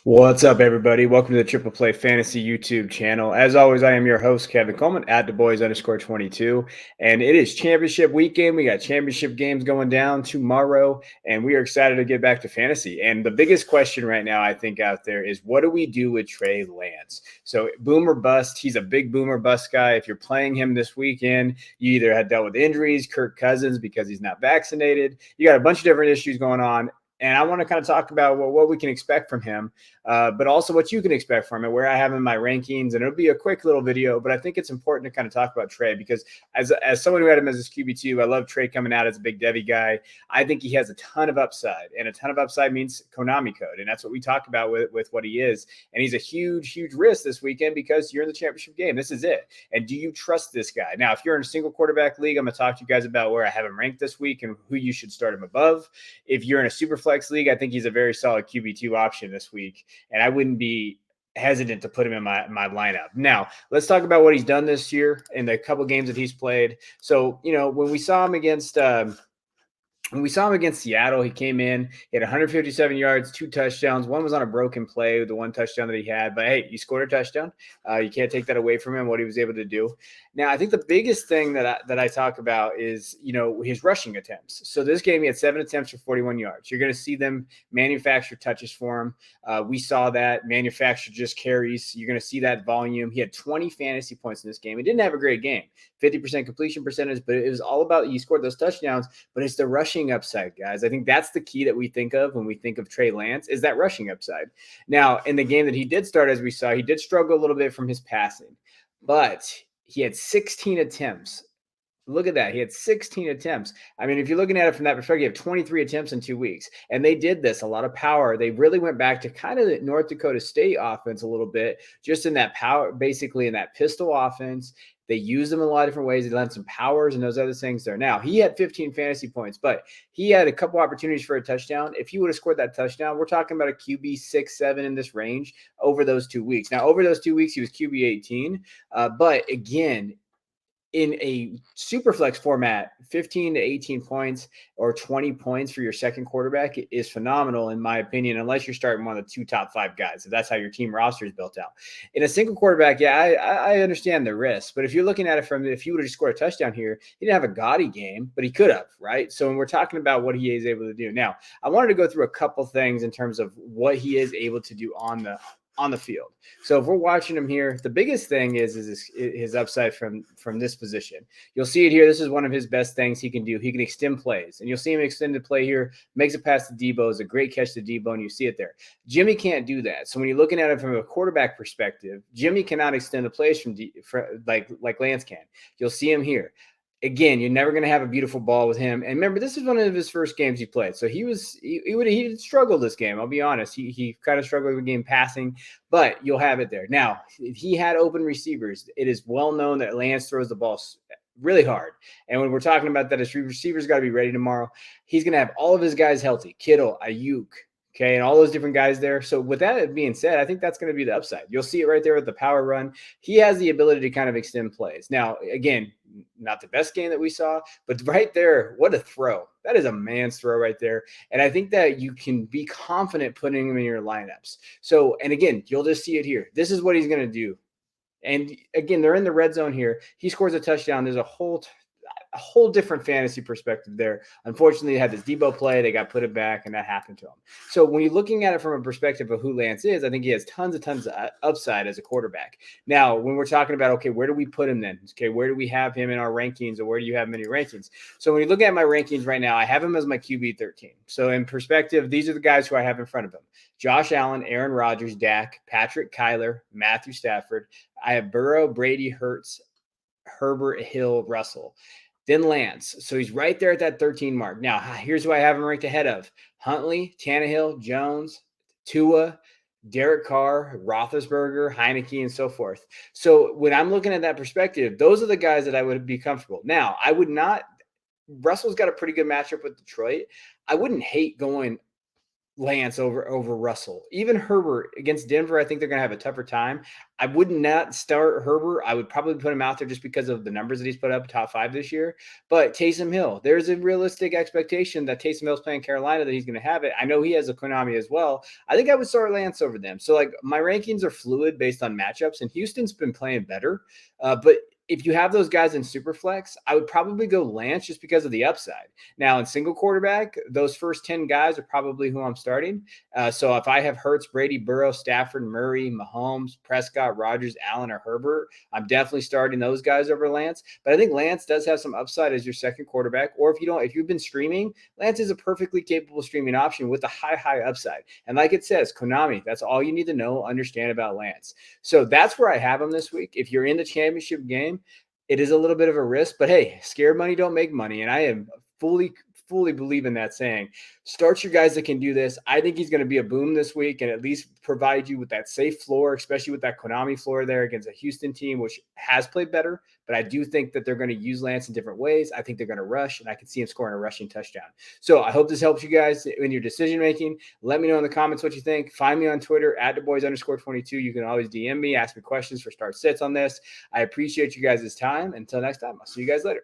What's up, everybody? Welcome to the Triple Play Fantasy YouTube channel. As always, I am your host, Kevin Coleman, at @theboys_22. And it is championship weekend. We got championship games going down tomorrow, and we are excited to get back to fantasy. And the biggest question right now, I think, out there is what do we do with Trey Lance? So, boom or bust. He's a big boom or bust guy. If you're playing him this weekend, you either had dealt with injuries, Kirk Cousins because he's not vaccinated. You got a bunch of different issues going on. And I want to kind of talk about what we can expect from him, but also what you can expect from it, where I have him in my rankings. And it'll be a quick little video, but I think it's important to kind of talk about Trey because as someone who had him as his QB2, I love Trey coming out as a big Devi guy. I think he has a ton of upside, and a ton of upside means Konami code. And that's what we talk about with what he is. And he's a huge, huge risk this weekend because you're in the championship game. This is it. And do you trust this guy? Now, if you're in a single quarterback league, I'm going to talk to you guys about where I have him ranked this week and who you should start him above. If you're in a super flex league, I think he's a very solid QB2 option this week, and I wouldn't be hesitant to put him in my lineup. Now, let's talk about what he's done this year in the couple games that he's played. So, when we saw him against Seattle, he came in, he had 157 yards, 2 touchdowns. One was on a broken play, the one touchdown that he had. But, hey, he scored a touchdown. You can't take that away from him, what he was able to do. Now, I think the biggest thing that I talk about is, his rushing attempts. So this game, he had 7 attempts for 41 yards. You're going to see them manufacture touches for him. We saw that manufacture just carries. You're going to see that volume. He had 20 fantasy points in this game. He didn't have a great game, 50% completion percentage, but it was all about he scored those touchdowns, but it's the rushing upside, guys. I think that's the key that we think of when we think of Trey Lance is that rushing upside. Now, in the game that he did start, as we saw, he did struggle a little bit from his passing, but he had 16 attempts. Look at that. He had 16 attempts. I mean, if you're looking at it from that perspective, you have 23 attempts in 2 weeks. And they did this, a lot of power. They really went back to kind of the North Dakota State offense a little bit, just in that power, basically in that pistol offense. They used them in a lot of different ways. They lent some powers and those other things there. Now, he had 15 fantasy points, but he had a couple opportunities for a touchdown. If he would have scored that touchdown, we're talking about a QB 6, 7 in this range over those 2 weeks. Now, over those 2 weeks, he was QB 18. But again, in a super flex format, 15 to 18 points or 20 points for your second quarterback is phenomenal, in my opinion, unless you're starting one of the 2 top 5 guys. If that's how your team roster is built out. In a single quarterback, yeah, I understand the risk. But if you're looking at it from if you would have scored a touchdown here, he didn't have a gaudy game, but he could have, right? So when we're talking about what he is able to do. Now, I wanted to go through a couple things in terms of what he is able to do on the field. So if we're watching him here, the biggest thing is his upside from this position. You'll see it here. This is one of his best things he can do. He can extend plays, and you'll see him extend the play here, makes a pass to Debo, is a great catch to Debo, and you see it there. Jimmy can't do that. So when you're looking at it from a quarterback perspective, Jimmy cannot extend the plays like Lance can. You'll see him here. Again, you're never going to have a beautiful ball with him. And remember, this is one of his first games he played. So he struggled this game. I'll be honest. He kind of struggled with the game passing, but you'll have it there. Now, he had open receivers. It is well known that Lance throws the ball really hard. And when we're talking about that, his receivers got to be ready tomorrow. He's going to have all of his guys healthy. Kittle, Ayuk, okay, and all those different guys there. So with that being said, I think that's going to be the upside. You'll see it right there with the power run. He has the ability to kind of extend plays. Now, again, not the best game that we saw, but right there, what a throw. That is a man's throw right there. And I think that you can be confident putting him in your lineups. So, and again, you'll just see it here. This is what he's going to do. And again, they're in the red zone here. He scores a touchdown. There's a whole different fantasy perspective there. Unfortunately, they had this Debo play. They got put it back, and that happened to him. So when you're looking at it from a perspective of who Lance is, I think he has tons of upside as a quarterback. Now, when we're talking about, okay, where do we put him then? Okay, where do we have him in our rankings, or where do you have him in your rankings? So when you look at my rankings right now, I have him as my QB 13. So in perspective, these are the guys who I have in front of him. Josh Allen, Aaron Rodgers, Dak, Patrick Kyler, Matthew Stafford. I have Burrow, Brady, Hurts, Herbert, Hill, Russell. Then Lance. So he's right there at that 13 mark. Now, here's who I have him ranked ahead of. Huntley, Tannehill, Jones, Tua, Derek Carr, Roethlisberger, Heineke, and so forth. So when I'm looking at that perspective, those are the guys that I would be comfortable. Now, I would not – Russell's got a pretty good matchup with Detroit. I wouldn't hate going Lance over Russell. Even Herbert against Denver, I think they're going to have a tougher time. I would not start Herbert. I would probably put him out there just because of the numbers that he's put up, top 5 this year. But Taysom Hill, there's a realistic expectation that Taysom Hill's playing Carolina, that he's going to have it. I know he has a Konami as well. I think I would start Lance over them. So like my rankings are fluid based on matchups, and Houston's been playing better. But if you have those guys in Superflex, I would probably go Lance just because of the upside. Now, in single quarterback, those first 10 guys are probably who I'm starting. So if I have Hurts, Brady, Burrow, Stafford, Murray, Mahomes, Prescott, Rodgers, Allen, or Herbert, I'm definitely starting those guys over Lance. But I think Lance does have some upside as your second quarterback. Or if you've been streaming, Lance is a perfectly capable streaming option with a high upside. And like it says, Konami, that's all you need to know, understand about Lance. So that's where I have him this week. If you're in the championship game, it is a little bit of a risk, but hey, scared money don't make money. And I am fully believe in that saying. Start your guys that can do this. I think he's going to be a boom this week and at least provide you with that safe floor, especially with that Konami floor there against a Houston team, which has played better. But I do think that they're going to use Lance in different ways. I think they're going to rush, and I can see him scoring a rushing touchdown. So I hope this helps you guys in your decision making. Let me know in the comments what you think. Find me on Twitter at @DuBois_22. You can always DM me, ask me questions for start sits on this. I appreciate you guys' time. Until next time, I'll see you guys later.